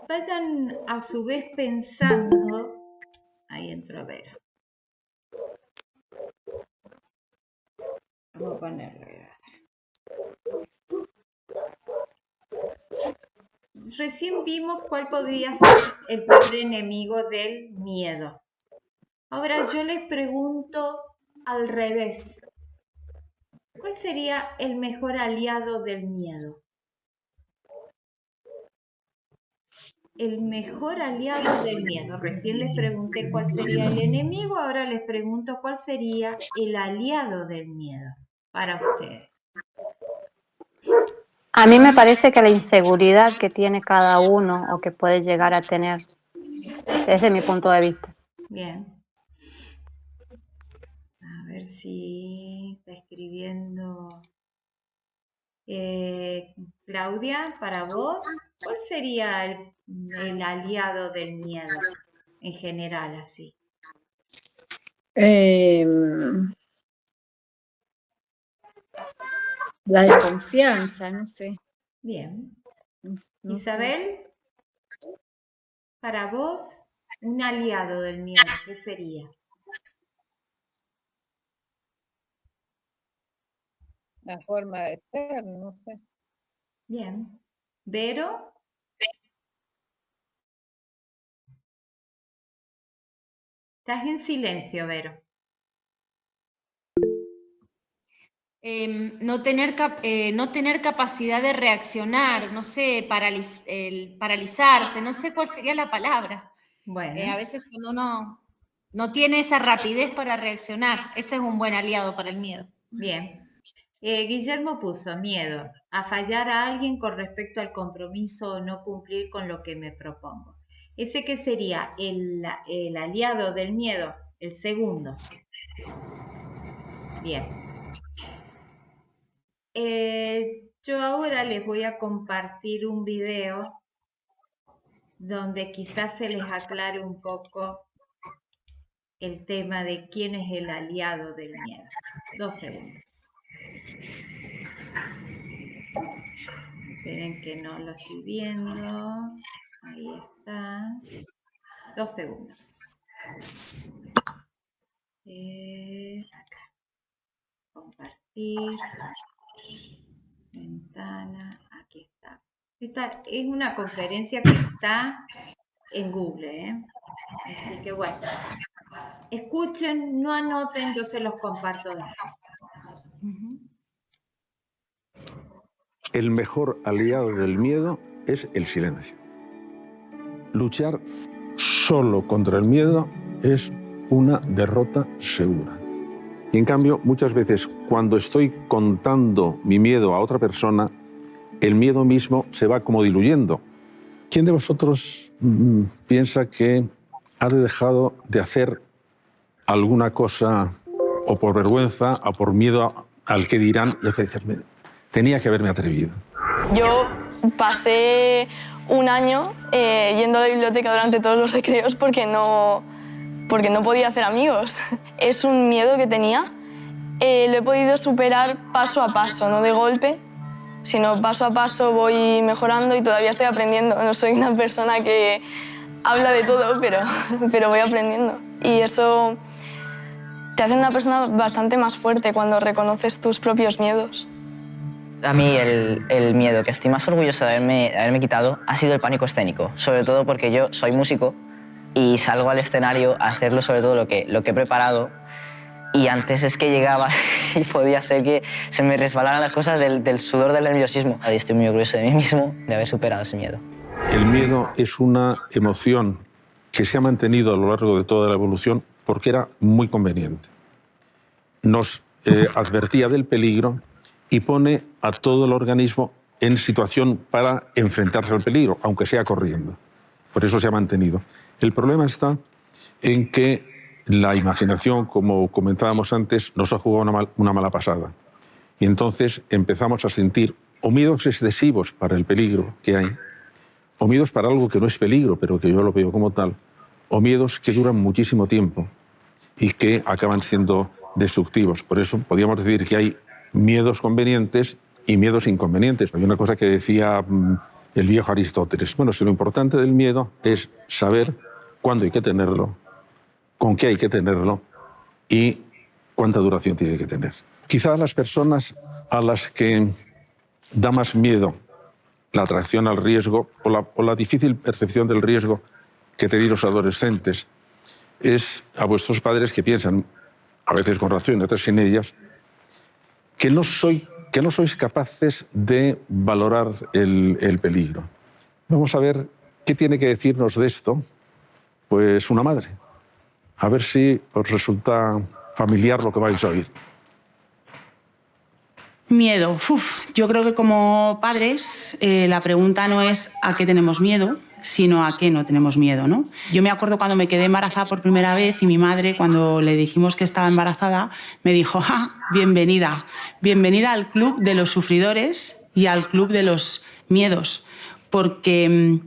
vayan a su vez pensando, ahí entro a ver. Vamos a ponerle. Recién vimos cuál podría ser el peor enemigo del miedo. Ahora yo les pregunto al revés. ¿Cuál sería el mejor aliado del miedo? El mejor aliado del miedo. Recién les pregunté cuál sería el enemigo, ahora les pregunto cuál sería el aliado del miedo para ustedes. A mí me parece que la inseguridad que tiene cada uno o que puede llegar a tener, desde mi punto de vista. Bien. A ver si está escribiendo Claudia, para vos, ¿cuál sería el aliado del miedo en general, así? La desconfianza, no sé. Bien. No Isabel, para vos, un aliado del miedo, ¿qué sería? La forma de ser, no sé. Bien. Vero. Estás en silencio, Vero. No tener capacidad de reaccionar, no sé, paralizarse, no sé cuál sería la palabra. Bueno. A veces cuando uno no tiene esa rapidez para reaccionar, ese es un buen aliado para el miedo. Bien. Guillermo puso miedo a fallar a alguien con respecto al compromiso o no cumplir con lo que me propongo. ¿Ese qué sería? El aliado del miedo, el segundo. Bien. Yo ahora les voy a compartir un video donde quizás se les aclare un poco el tema de quién es el aliado del miedo. 2 segundos. Esperen que no lo estoy viendo. Ahí está. 2 segundos. Acá. Compartir. Ventana. Aquí está. Esta es una conferencia que está en Google, Así que bueno. Escuchen, no anoten, yo se los comparto después. El mejor aliado del miedo es el silencio. Luchar solo contra el miedo es una derrota segura. Y en cambio, muchas veces cuando estoy contando mi miedo a otra persona, el miedo mismo se va como diluyendo. ¿Quién de vosotros piensa que ha dejado de hacer alguna cosa o por vergüenza o por miedo al que dirán y al que decirme, tenía que haberme atrevido? Yo pasé un año yendo a la biblioteca durante todos los recreos porque no podía hacer amigos. Es un miedo que tenía. Lo he podido superar paso a paso, no de golpe, sino paso a paso voy mejorando y todavía estoy aprendiendo. No soy una persona que habla de todo, pero voy aprendiendo. Y eso te hace una persona bastante más fuerte cuando reconoces tus propios miedos. A mí el miedo que estoy más orgulloso de haberme quitado ha sido el pánico escénico, sobre todo porque yo soy músico y salgo al escenario a hacerlo sobre todo lo que he preparado y antes es que llegaba y podía ser que se me resbalaran las cosas del sudor del nerviosismo. Y estoy muy orgulloso de mí mismo de haber superado ese miedo. El miedo es una emoción que se ha mantenido a lo largo de toda la evolución porque era muy conveniente. Nos advertía del peligro y pone a todo el organismo en situación para enfrentarse al peligro, aunque sea corriendo. Por eso se ha mantenido. El problema está en que la imaginación, como comentábamos antes, nos ha jugado una mala pasada. Y entonces empezamos a sentir o miedos excesivos para el peligro que hay, o miedos para algo que no es peligro, pero que yo lo veo como tal, o miedos que duran muchísimo tiempo y que acaban siendo destructivos. Por eso podríamos decir que hay miedos convenientes y miedos inconvenientes. Hay una cosa que decía el viejo Aristóteles. Bueno, si lo importante del miedo es saber cuándo hay que tenerlo, con qué hay que tenerlo y cuánta duración tiene que tener. Quizás las personas a las que da más miedo la atracción al riesgo o la difícil percepción del riesgo que tenéis los adolescentes es a vuestros padres que piensan, a veces con razón y otras sin ellas, que no sois capaces de valorar el peligro. Vamos a ver qué tiene que decirnos de esto pues una madre. A ver si os resulta familiar lo que vais a oír. Miedo. Yo creo que como padres la pregunta no es a qué tenemos miedo, sino a qué no tenemos miedo, ¿no? Yo me acuerdo cuando me quedé embarazada por primera vez y mi madre, cuando le dijimos que estaba embarazada, me dijo, bienvenida, bienvenida al club de los sufridores y al club de los miedos, porque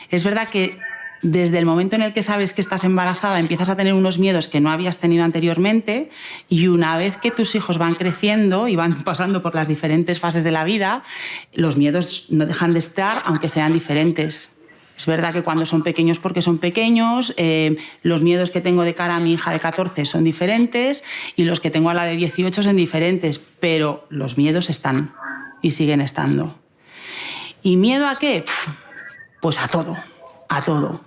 es verdad que desde el momento en el que sabes que estás embarazada empiezas a tener unos miedos que no habías tenido anteriormente y una vez que tus hijos van creciendo y van pasando por las diferentes fases de la vida, los miedos no dejan de estar aunque sean diferentes. Es verdad que cuando son pequeños porque son pequeños, los miedos que tengo de cara a mi hija de 14 son diferentes y los que tengo a la de 18 son diferentes, pero los miedos están y siguen estando. ¿Y miedo a qué? Pues a todo, a todo.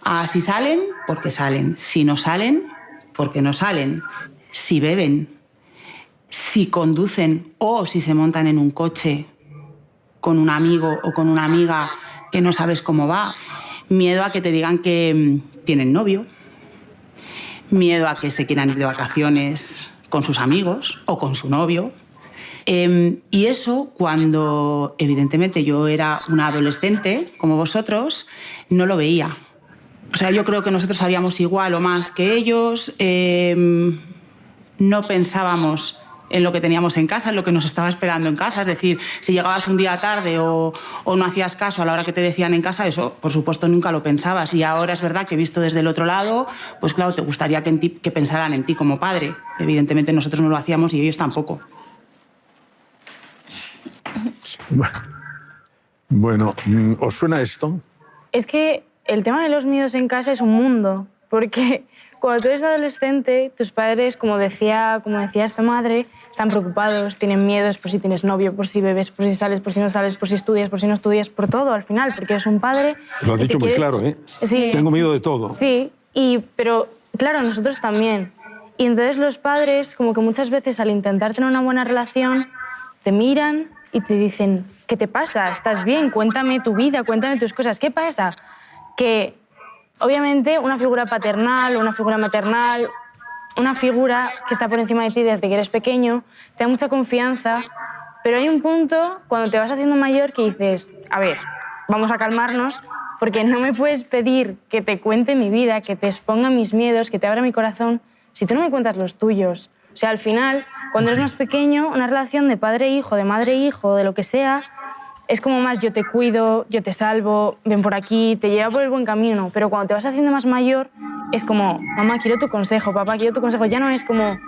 A si salen, porque salen. Si no salen, porque no salen. Si beben, si conducen o si se montan en un coche con un amigo o con una amiga que no sabes cómo va. Miedo a que te digan que tienen novio. Miedo a que se quieran ir de vacaciones con sus amigos o con su novio. Y eso, cuando evidentemente yo era una adolescente, como vosotros, no lo veía. O sea, yo creo que nosotros sabíamos igual o más que ellos, no pensábamos en lo que teníamos en casa, en lo que nos estaba esperando en casa. Es decir, si llegabas un día tarde o no hacías caso a la hora que te decían en casa, eso, por supuesto, nunca lo pensabas. Y ahora es verdad que visto desde el otro lado, pues claro, te gustaría que pensaran en ti como padre. Evidentemente nosotros no lo hacíamos y ellos tampoco. Bueno, ¿os suena esto? Es que el tema de los miedos en casa es un mundo, porque cuando tú eres adolescente, tus padres, como decía esta madre, están preocupados, tienen miedos por si tienes novio, por si bebes, por si sales, por si no sales, por si estudias, por si no estudias, por todo al final, porque eres un padre... Lo has dicho muy claro, ¿eh? Sí. Tengo miedo de todo. Sí, pero claro, nosotros también. Y entonces los padres, como que muchas veces al intentar tener una buena relación, te miran y te dicen, ¿qué te pasa? ¿Estás bien? Cuéntame tu vida, cuéntame tus cosas. ¿Qué pasa? Que obviamente una figura paternal o una figura maternal, una figura que está por encima de ti desde que eres pequeño, te da mucha confianza, pero hay un punto cuando te vas haciendo mayor que dices, a ver, vamos a calmarnos, porque no me puedes pedir que te cuente mi vida, que te exponga mis miedos, que te abra mi corazón, si tú no me cuentas los tuyos. O sea, al final, cuando eres más pequeño, una relación de padre-hijo, de madre-hijo, de lo que sea, es como más yo te cuido, yo te salvo, ven por aquí, te lleva por el buen camino. Pero cuando te vas haciendo más mayor, es como, mamá, quiero tu consejo, papá, quiero tu consejo. Ya no es como...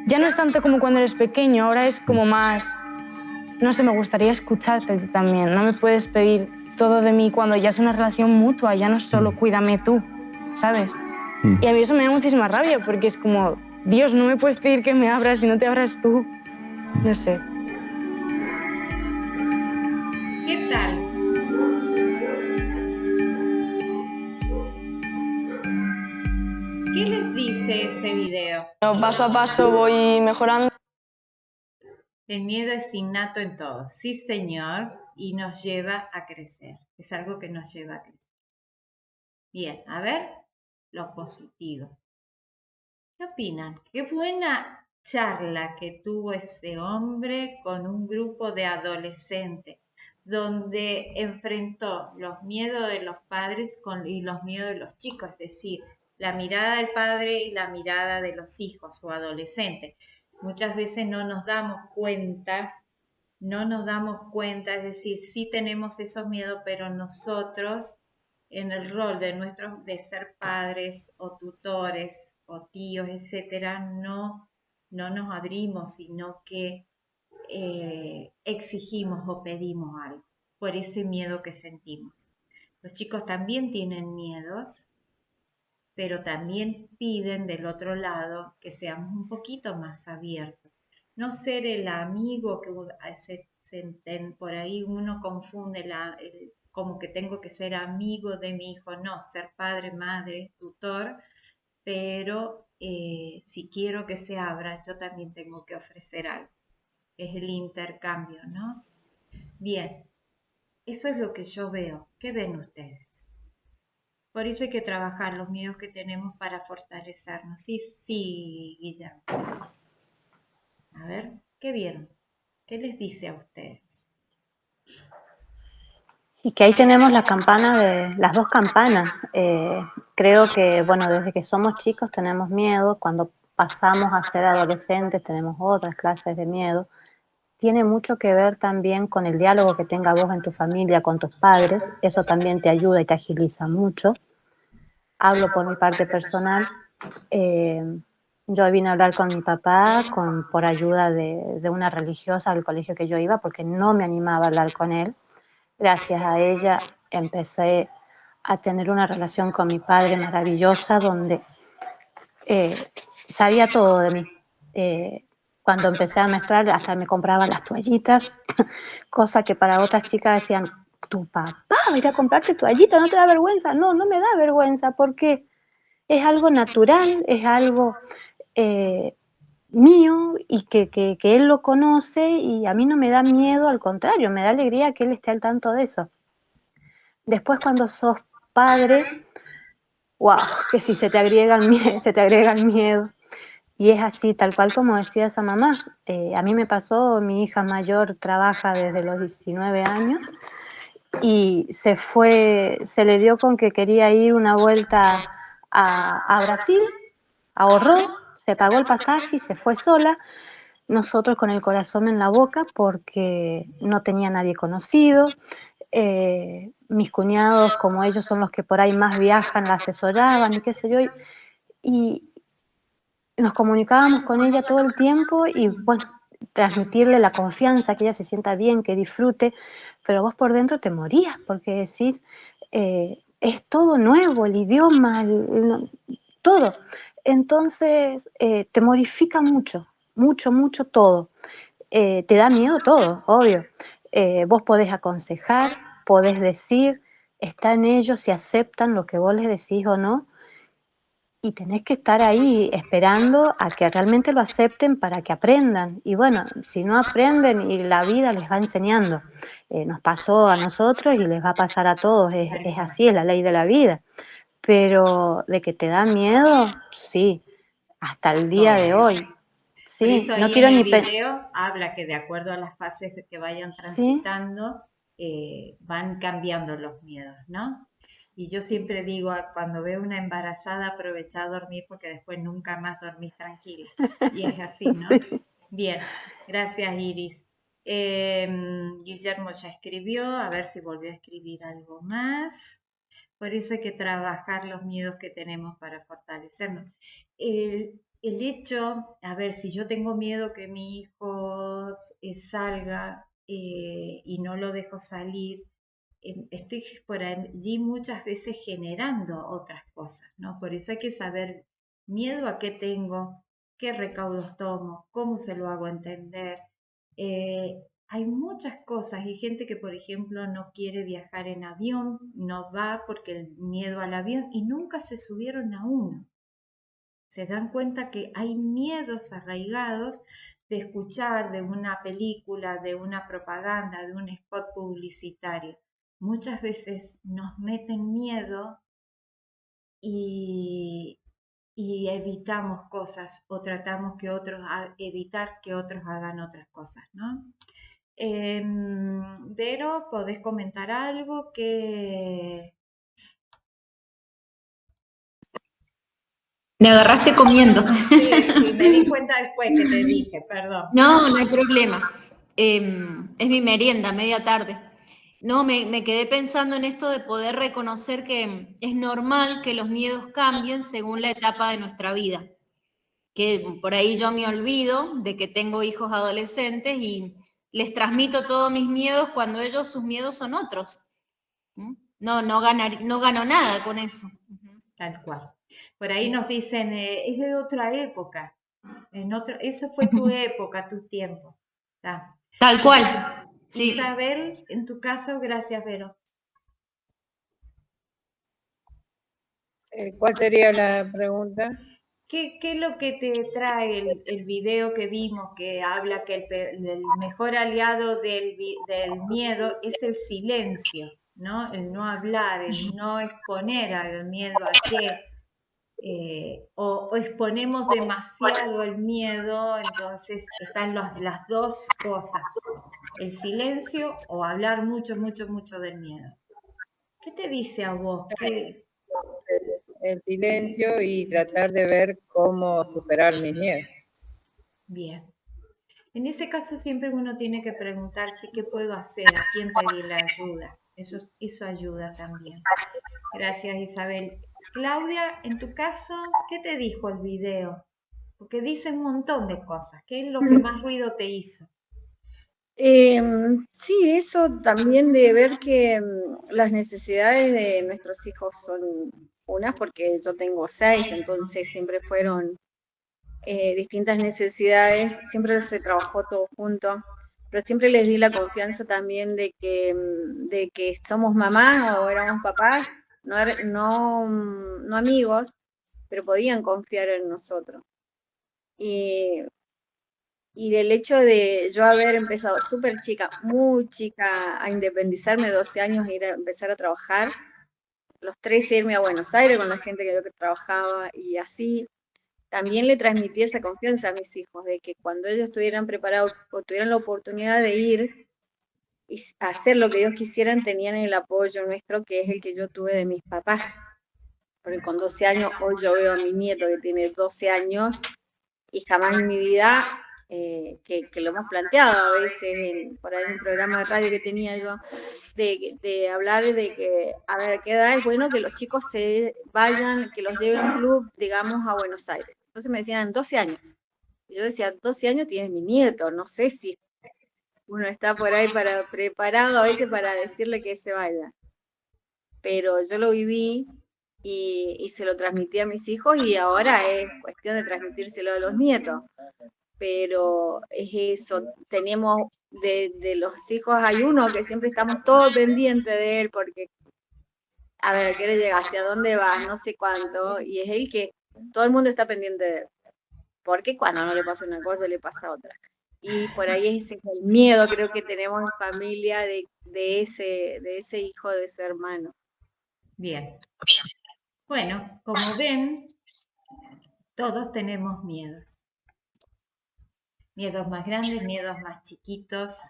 Ya no es tanto como cuando eres pequeño, ahora es como más... No sé, me gustaría escucharte a ti también. No me puedes pedir todo de mí cuando ya es una relación mutua, ya no es solo cuídame tú, ¿sabes? Y a mí eso me da muchísima rabia, porque es como, Dios, no me puedes pedir que me abras si no te abras tú. No sé. ¿Qué tal? ¿Qué les dice ese video? Paso a paso voy mejorando. El miedo es innato en todos, sí señor, y nos lleva a crecer. Es algo que nos lleva a crecer. Bien, a ver lo positivo. ¿Qué opinan? Qué buena charla que tuvo ese hombre con un grupo de adolescentes, donde enfrentó los miedos de los padres y los miedos de los chicos, es decir, la mirada del padre y la mirada de los hijos o adolescentes. Muchas veces no nos damos cuenta, es decir, sí tenemos esos miedos, pero nosotros en el rol de ser padres o tutores o tíos, etcétera, no nos abrimos, sino que exigimos o pedimos algo. por ese miedo que sentimos. Los chicos también tienen miedos, pero también piden del otro lado que seamos un poquito más abiertos. No ser el amigo que por ahí uno confunde como que tengo que ser amigo de mi hijo, no, ser padre, madre, tutor, pero si quiero que se abra, yo también tengo que ofrecer algo. Es el intercambio, ¿no? Bien, eso es lo que yo veo. ¿Qué ven ustedes? Por eso hay que trabajar los miedos que tenemos para fortalecernos. Sí, sí, Guillermo. A ver, ¿qué vieron? ¿Qué les dice a ustedes? Y que ahí tenemos la campana las dos campanas. Creo que, bueno, desde que somos chicos tenemos miedo, cuando pasamos a ser adolescentes tenemos otras clases de miedo. Tiene mucho que ver también con el diálogo que tenga vos en tu familia, con tus padres. Eso también te ayuda y te agiliza mucho. Hablo por mi parte personal. Yo vine a hablar con mi papá por ayuda de una religiosa del colegio que yo iba, porque no me animaba a hablar con él. Gracias a ella empecé a tener una relación con mi padre maravillosa, donde sabía todo de mí. Cuando empecé a menstruar hasta me compraban las toallitas, cosa que para otras chicas decían, tu papá va a ir a comprarte toallitas, ¿no te da vergüenza? No, no me da vergüenza, porque es algo natural, es algo mío y que él lo conoce, y a mí no me da miedo, al contrario, me da alegría que él esté al tanto de eso. Después, cuando sos padre, wow, que si se te agrega el miedo. Y es así, tal cual como decía esa mamá. A mí me pasó, mi hija mayor trabaja desde los 19 años y se le dio con que quería ir una vuelta a Brasil, ahorró, se pagó el pasaje y se fue sola. Nosotros con el corazón en la boca porque no tenía nadie conocido. Mis cuñados, como ellos son los que por ahí más viajan, la asesoraban y qué sé yo, y nos comunicábamos con ella todo el tiempo y bueno, transmitirle la confianza, que ella se sienta bien, que disfrute, pero vos por dentro te morías porque decís, es todo nuevo, el idioma, todo. Entonces te modifica mucho, mucho, mucho todo. Te da miedo todo, obvio. Vos podés aconsejar, podés decir, está en ellos si aceptan lo que vos les decís o no, y tenés que estar ahí esperando a que realmente lo acepten para que aprendan. Y bueno, si no aprenden, y la vida les va enseñando. Nos pasó a nosotros y les va a pasar a todos, es así, es la ley de la vida. Pero de que te da miedo, sí, hasta el día de hoy. Por Sí, eso no ahí quiero en el ni video habla que de acuerdo a las fases que vayan transitando, van cambiando los miedos, ¿no? Y yo siempre digo, cuando veo una embarazada, aprovecha a dormir porque después nunca más dormís tranquila. Y es así, ¿no? Sí. Bien, gracias Iris. Guillermo ya escribió, a ver si volvió a escribir algo más. Por eso hay que trabajar los miedos que tenemos para fortalecernos. El hecho, a ver, si yo tengo miedo que mi hijo salga y no lo dejo salir, estoy por allí muchas veces generando otras cosas, ¿no? Por eso hay que saber miedo a qué tengo, qué recaudos tomo, cómo se lo hago entender. Hay muchas cosas. Hay gente que, por ejemplo, no quiere viajar en avión, no va porque el miedo al avión y nunca se subieron a uno. Se dan cuenta que hay miedos arraigados de escuchar de una película, de una propaganda, de un spot publicitario. Muchas veces nos meten miedo y evitamos cosas o tratamos que evitar que otros hagan otras cosas, ¿no? Vero, ¿podés comentar algo que... Me agarraste comiendo. Sí, me di cuenta después que te dije, perdón. No, no hay problema. Es mi merienda, media tarde. No, me quedé pensando en esto de poder reconocer que es normal que los miedos cambien según la etapa de nuestra vida. Que por ahí yo me olvido de que tengo hijos adolescentes y les transmito todos mis miedos cuando ellos sus miedos son otros. No gano nada con eso. Tal cual. Por ahí nos dicen, es de otra época. Eso fue tu época, tus tiempos. Tal cual. Sí. Isabel, en tu caso, gracias, Vero. ¿Cuál sería la pregunta? ¿Qué es lo que te trae el video que vimos que habla que el mejor aliado del miedo es el silencio, ¿no? El no hablar, el no exponer al miedo a qué. O exponemos demasiado el miedo, entonces están las dos cosas, el silencio o hablar mucho, mucho, mucho del miedo. ¿Qué te dice a vos? El silencio y tratar de ver cómo superar mis miedos. Bien. En ese caso siempre uno tiene que preguntarse qué puedo hacer, a quién pedirle ayuda. Eso ayuda también. Gracias, Isabel. Claudia, en tu caso, ¿qué te dijo el video? Porque dice un montón de cosas. ¿Qué es lo que más ruido te hizo? Sí, eso también de ver que las necesidades de nuestros hijos son unas, porque yo tengo 6, entonces siempre fueron distintas necesidades, siempre se trabajó todo junto, pero siempre les di la confianza también de que somos mamás o éramos papás, no amigos, pero podían confiar en nosotros. Y el hecho de yo haber empezado súper chica, muy chica, a independizarme, 12 años, ir a empezar a trabajar, los 13 irme a Buenos Aires con la gente que yo trabajaba y así, también le transmití esa confianza a mis hijos, de que cuando ellos estuvieran preparados o tuvieran la oportunidad de ir y hacer lo que ellos quisieran, tenían el apoyo nuestro, que es el que yo tuve de mis papás. Porque con 12 años, hoy yo veo a mi nieto que tiene 12 años y jamás en mi vida, que lo hemos planteado a veces por ahí en un programa de radio que tenía yo, de hablar de que, a ver, ¿qué edad es bueno que los chicos se vayan, que los lleven un club, digamos, a Buenos Aires? Entonces me decían 12 años. Y yo decía, 12 años tienes mi nieto, no sé si uno está por ahí preparado a veces para decirle que se vaya. Pero yo lo viví y se lo transmití a mis hijos y ahora es cuestión de transmitírselo a los nietos. Pero es eso, tenemos de los hijos, hay uno que siempre estamos todos pendientes de él porque, a ver, ¿a qué hora llegaste? ¿A dónde vas? No sé cuánto. Y es él que todo el mundo está pendiente de él. Porque cuando no le pasa una cosa, le pasa otra. Y por ahí es el miedo, creo que tenemos en familia de ese hijo, de ese hermano. Bien. Bueno, como ven, todos tenemos miedos. Miedos más grandes, miedos más chiquitos,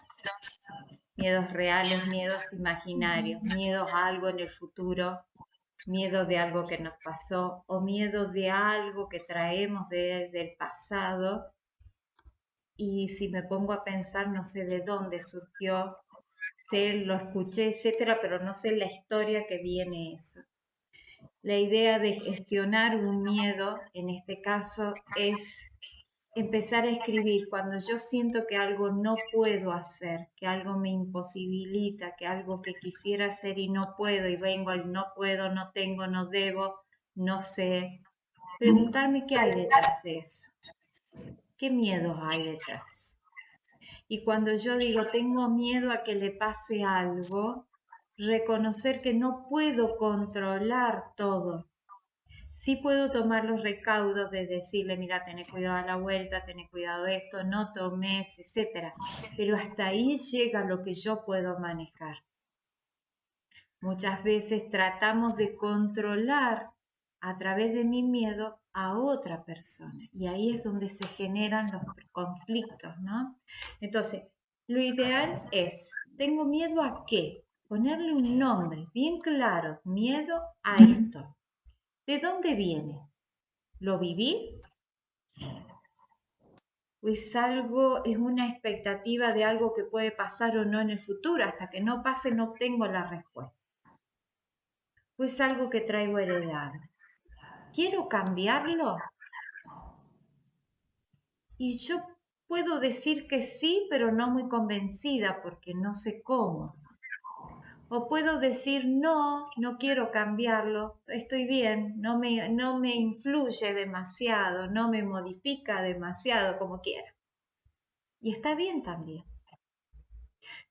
miedos reales, miedos imaginarios, miedos a algo en el futuro, miedo de algo que nos pasó o miedo de algo que traemos desde el pasado. Y si me pongo a pensar, no sé de dónde surgió, lo escuché, etcétera, pero no sé la historia que viene eso. La idea de gestionar un miedo, en este caso, es empezar a escribir cuando yo siento que algo no puedo hacer, que algo me imposibilita, que algo que quisiera hacer y no puedo, y vengo al no puedo, no tengo, no debo, no sé. Preguntarme qué hay detrás de eso. ¿Qué miedos hay detrás? Y cuando yo digo tengo miedo a que le pase algo, reconocer que no puedo controlar todo. Sí puedo tomar los recaudos de decirle, mira, tenés cuidado a la vuelta, tenés cuidado esto, no tomes, etc. Pero hasta ahí llega lo que yo puedo manejar. Muchas veces tratamos de controlar a través de mi miedo a otra persona y ahí es donde se generan los conflictos, ¿no? Entonces, lo ideal es, ¿tengo miedo a qué? Ponerle un nombre bien claro, miedo a esto. ¿De dónde viene? ¿Lo viví? ¿O es una expectativa de algo que puede pasar o no en el futuro? Hasta que no pase no obtengo la respuesta. ¿O es algo que traigo heredado? ¿Quiero cambiarlo? Y yo puedo decir que sí, pero no muy convencida porque no sé cómo. O puedo decir no, no quiero cambiarlo, estoy bien, no me influye demasiado, no me modifica demasiado, como quiera. Y está bien también.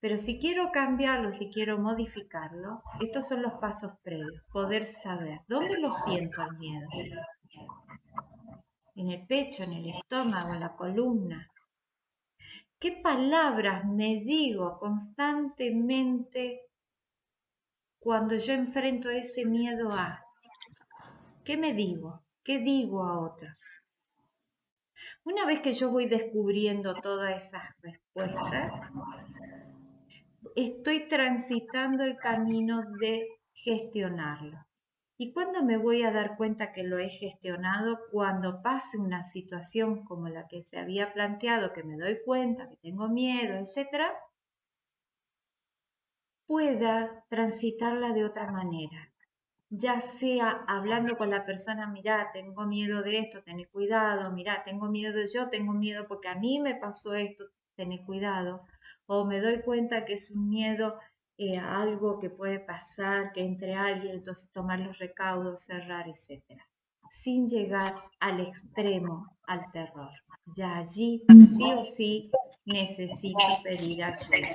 Pero si quiero cambiarlo, si quiero modificarlo, estos son los pasos previos. Poder saber dónde lo siento el miedo. En el pecho, en el estómago, en la columna. ¿Qué palabras me digo constantemente cuando yo enfrento ese miedo a? ¿Qué me digo? ¿Qué digo a otro? Una vez que yo voy descubriendo todas esas respuestas, estoy transitando el camino de gestionarlo. ¿Y cuándo me voy a dar cuenta que lo he gestionado? Cuando pase una situación como la que se había planteado, que me doy cuenta que tengo miedo, etc., pueda transitarla de otra manera. Ya sea hablando con la persona, mirá, tengo miedo de esto, tené cuidado, mirá, tengo miedo porque a mí me pasó esto, tené cuidado. O me doy cuenta que es un miedo a algo que puede pasar, que entre alguien, entonces tomar los recaudos, cerrar, etc. Sin llegar al extremo, al terror. Ya allí sí o sí necesito pedir ayuda.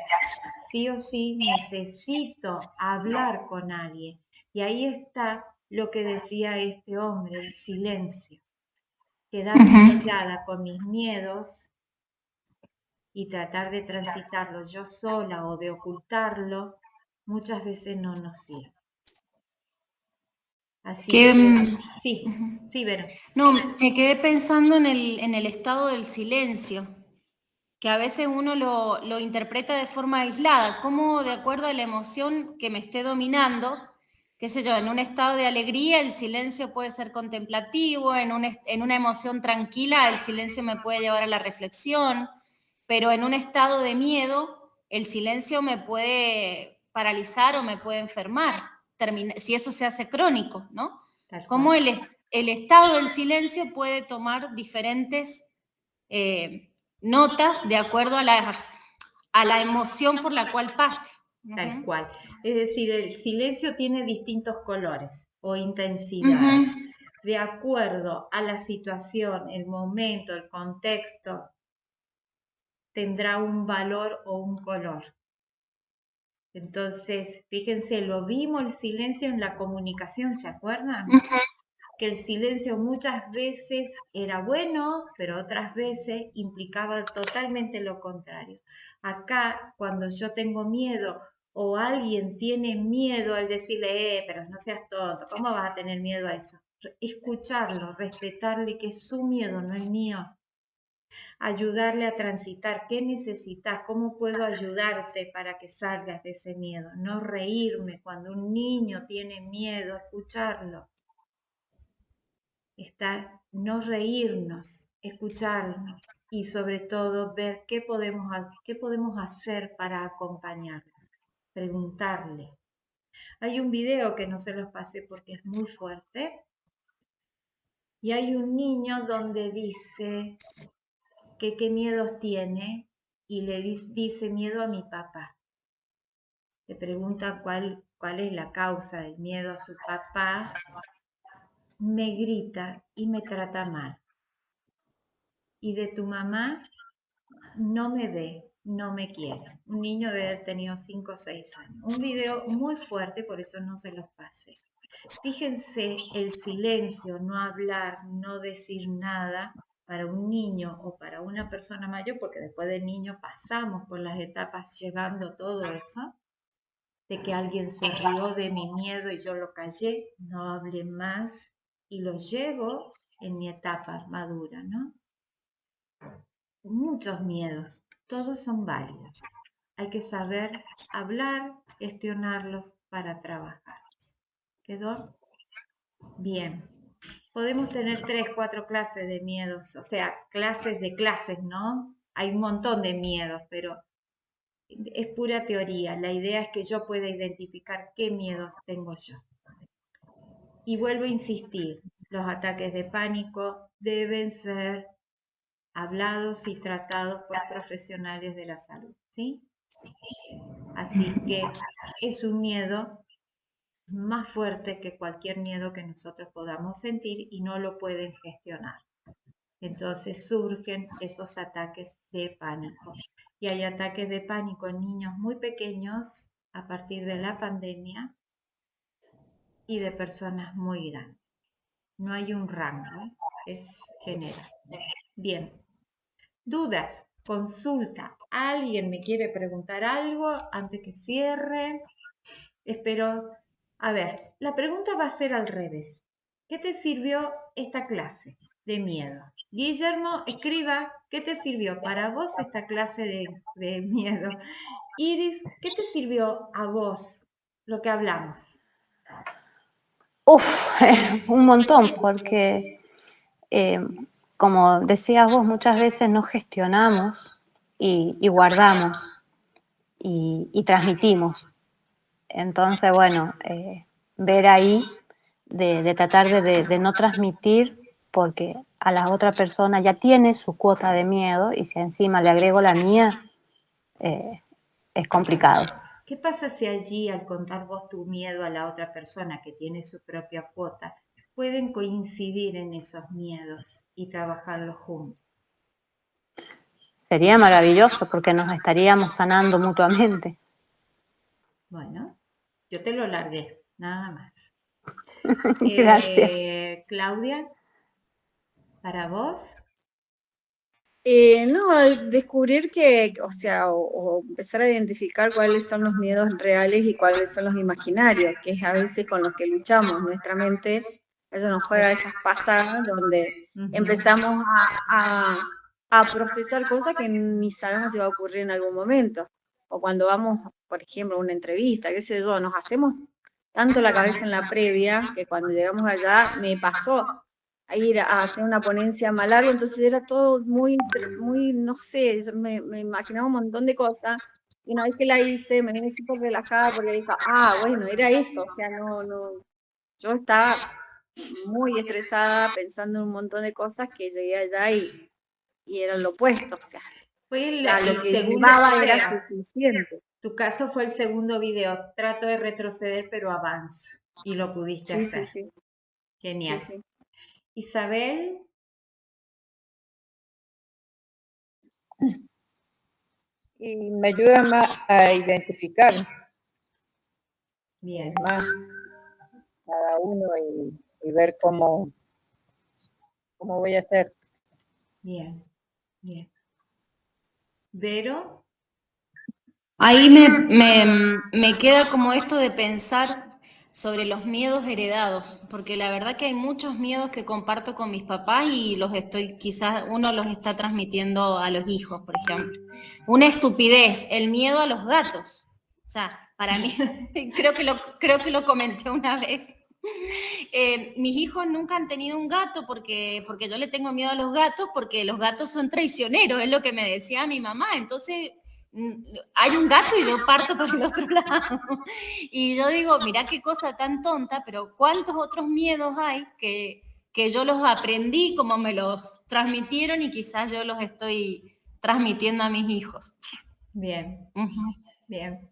Sí o sí necesito hablar con alguien. Y ahí está lo que decía este hombre, el silencio. Quedarme callada con mis miedos y tratar de transitarlo yo sola o de ocultarlo, muchas veces no nos sirve. Así Que, que sí, Vero. no, me quedé pensando en el estado del silencio, que a veces uno lo interpreta de forma aislada, como de acuerdo a la emoción que me esté dominando, qué sé yo, en un estado de alegría el silencio puede ser contemplativo, en una emoción tranquila el silencio me puede llevar a la reflexión, pero en un estado de miedo el silencio me puede paralizar o me puede enfermar, si eso se hace crónico, ¿no? Cómo el estado del silencio puede tomar diferentes notas de acuerdo a la emoción por la cual pase. Tal cual. Es decir, el silencio tiene distintos colores o intensidades. De acuerdo a la situación, el momento, el contexto, tendrá un valor o un color. Entonces, fíjense, lo vimos el silencio en la comunicación, ¿se acuerdan? Que el silencio muchas veces era bueno, pero otras veces implicaba totalmente lo contrario. Acá, cuando yo tengo miedo o alguien tiene miedo al decirle, pero no seas tonto, ¿cómo vas a tener miedo a eso? Escucharlo, respetarle que es su miedo, no el mío. Ayudarle a transitar, ¿qué necesitas? ¿Cómo puedo ayudarte para que salgas de ese miedo? No reírme cuando un niño tiene miedo, escucharlo. Está no reírnos, escucharnos y sobre todo ver qué podemos hacer para acompañarlo, preguntarle. Hay un video que no se los pasé porque es muy fuerte y hay un niño donde dice que qué miedos tiene y le dice miedo a mi papá. Le pregunta cuál es la causa del miedo a su papá, me grita y me trata mal. Y de tu mamá no me ve, no me quiere. Un niño debe haber tenido 5 o 6 años. Un video muy fuerte, por eso no se los pasé. Fíjense el silencio, no hablar, no decir nada para un niño o para una persona mayor, porque después de niño pasamos por las etapas llevando todo eso, de que alguien se rió de mi miedo y yo lo callé, no hablé más y lo llevo en mi etapa madura, ¿no? Muchos miedos, todos son válidos. Hay que saber hablar, gestionarlos para trabajarlos. ¿Quedó? Bien. Podemos tener 3, 4 clases de miedos, o sea, clases de clases, ¿no? Hay un montón de miedos, pero es pura teoría. La idea es que yo pueda identificar qué miedos tengo yo. Y vuelvo a insistir, los ataques de pánico deben ser hablados y tratados por profesionales de la salud, ¿sí? Así que es un miedo más fuerte que cualquier miedo que nosotros podamos sentir y no lo pueden gestionar. Entonces surgen esos ataques de pánico. Y hay ataques de pánico en niños muy pequeños a partir de la pandemia y de personas muy grandes. No hay un rango, ¿eh? Es general. Bien. Dudas, consulta. ¿Alguien me quiere preguntar algo antes que cierre? Espero. A ver, la pregunta va a ser al revés. ¿Qué te sirvió esta clase de miedo? Guillermo, escriba, ¿qué te sirvió para vos esta clase de miedo? Iris, ¿qué te sirvió a vos lo que hablamos? Un montón, porque como decías vos, muchas veces no gestionamos y guardamos y transmitimos. Entonces, bueno, ver ahí de tratar de no transmitir, porque a la otra persona ya tiene su cuota de miedo y si encima le agrego la mía, es complicado. ¿Qué pasa si allí, al contar vos tu miedo a la otra persona que tiene su propia cuota, pueden coincidir en esos miedos y trabajarlos juntos? Sería maravilloso porque nos estaríamos sanando mutuamente. Bueno, yo te lo largué, nada más. Gracias. Claudia, ¿para vos? No, descubrir que, o sea, o empezar a identificar cuáles son los miedos reales y cuáles son los imaginarios, que es a veces con los que luchamos. Nuestra mente, eso nos juega esas pasadas donde empezamos a procesar cosas que ni sabemos si va a ocurrir en algún momento. O cuando vamos, por ejemplo, a una entrevista, qué sé yo, nos hacemos tanto la cabeza en la previa que cuando llegamos allá me pasó a ir a hacer una ponencia más larga, entonces era todo muy, no sé, me imaginaba un montón de cosas, y una vez que la hice me vine súper relajada porque dije, bueno, era esto, o sea, yo estaba muy estresada pensando en un montón de cosas que llegué allá y era lo opuesto, o sea, Fue ya lo el que segundo llevaba video. era suficiente. Tu caso fue el segundo video. Trato de retroceder, pero avanzo. Y lo pudiste hacer. Sí. Genial. Sí. Isabel. Y me ayuda más a identificar. Bien. Más cada uno y ver cómo voy a hacer. Bien. Vero. Ahí me queda como esto de pensar sobre los miedos heredados, porque la verdad que hay muchos miedos que comparto con mis papás y quizás uno los está transmitiendo a los hijos, por ejemplo. Una estupidez, el miedo a los gatos. O sea, para mí, creo que lo comenté una vez. Mis hijos nunca han tenido un gato porque yo le tengo miedo a los gatos, porque los gatos son traicioneros, es lo que me decía mi mamá. Entonces, hay un gato y yo parto para el otro lado. Y yo digo, mirá qué cosa tan tonta, pero cuántos otros miedos hay que yo los aprendí como me los transmitieron y quizás yo los estoy transmitiendo a mis hijos. Bien. Bien.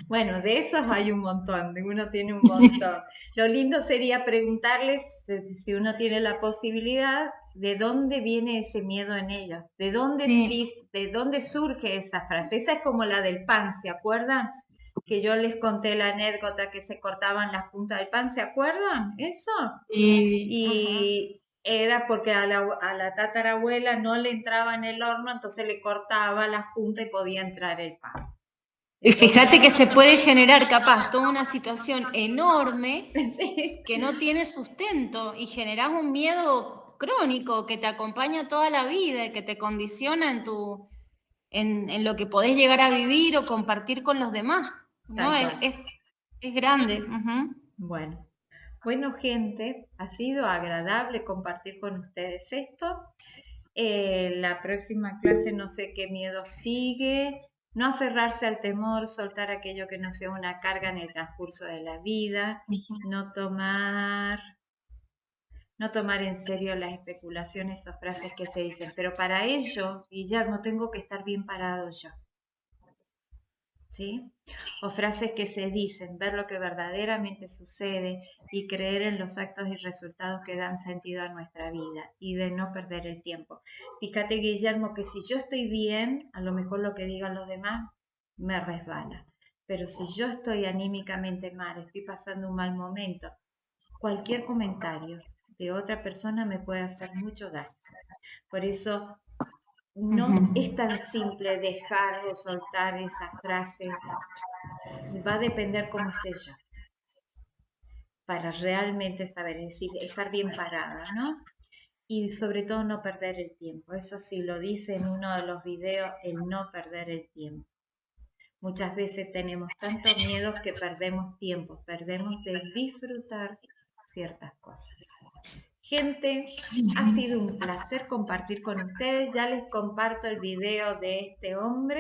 Bueno, de esos hay un montón, uno tiene un montón. Lo lindo sería preguntarles, si uno tiene la posibilidad, de dónde viene ese miedo en ellos, de dónde surge esa frase. Esa es como la del pan, ¿se acuerdan? Que yo les conté la anécdota que se cortaban las puntas del pan, ¿se acuerdan? ¿Eso? Y era porque a la tatarabuela no le entraba en el horno, entonces le cortaba las puntas y podía entrar el pan. Y fíjate que se puede generar capaz toda una situación enorme que no tiene sustento y generas un miedo crónico que te acompaña toda la vida y que te condiciona en lo que podés llegar a vivir o compartir con los demás, ¿no? Es grande. Bueno, gente, ha sido agradable compartir con ustedes esto. La próxima clase no sé qué miedo sigue. No aferrarse al temor, soltar aquello que no sea una carga en el transcurso de la vida, no tomar no tomar en serio las especulaciones o frases que se dicen. Pero para ello, Guillermo, tengo que estar bien parado yo. ¿Sí? O frases que se dicen, ver lo que verdaderamente sucede y creer en los actos y resultados que dan sentido a nuestra vida y de no perder el tiempo. Fíjate, Guillermo, que si yo estoy bien, a lo mejor lo que digan los demás me resbala. Pero si yo estoy anímicamente mal, estoy pasando un mal momento, cualquier comentario de otra persona me puede hacer mucho daño. Por eso no es tan simple dejar o soltar esa frase. Va a depender cómo esté yo para realmente saber, es decir, estar bien parada, ¿no? Y sobre todo no perder el tiempo. Eso sí lo dice en uno de los videos, el no perder el tiempo. Muchas veces tenemos tantos miedos que perdemos tiempo, perdemos de disfrutar ciertas cosas. Gente, ha sido un placer compartir con ustedes. Ya les comparto el video de este hombre.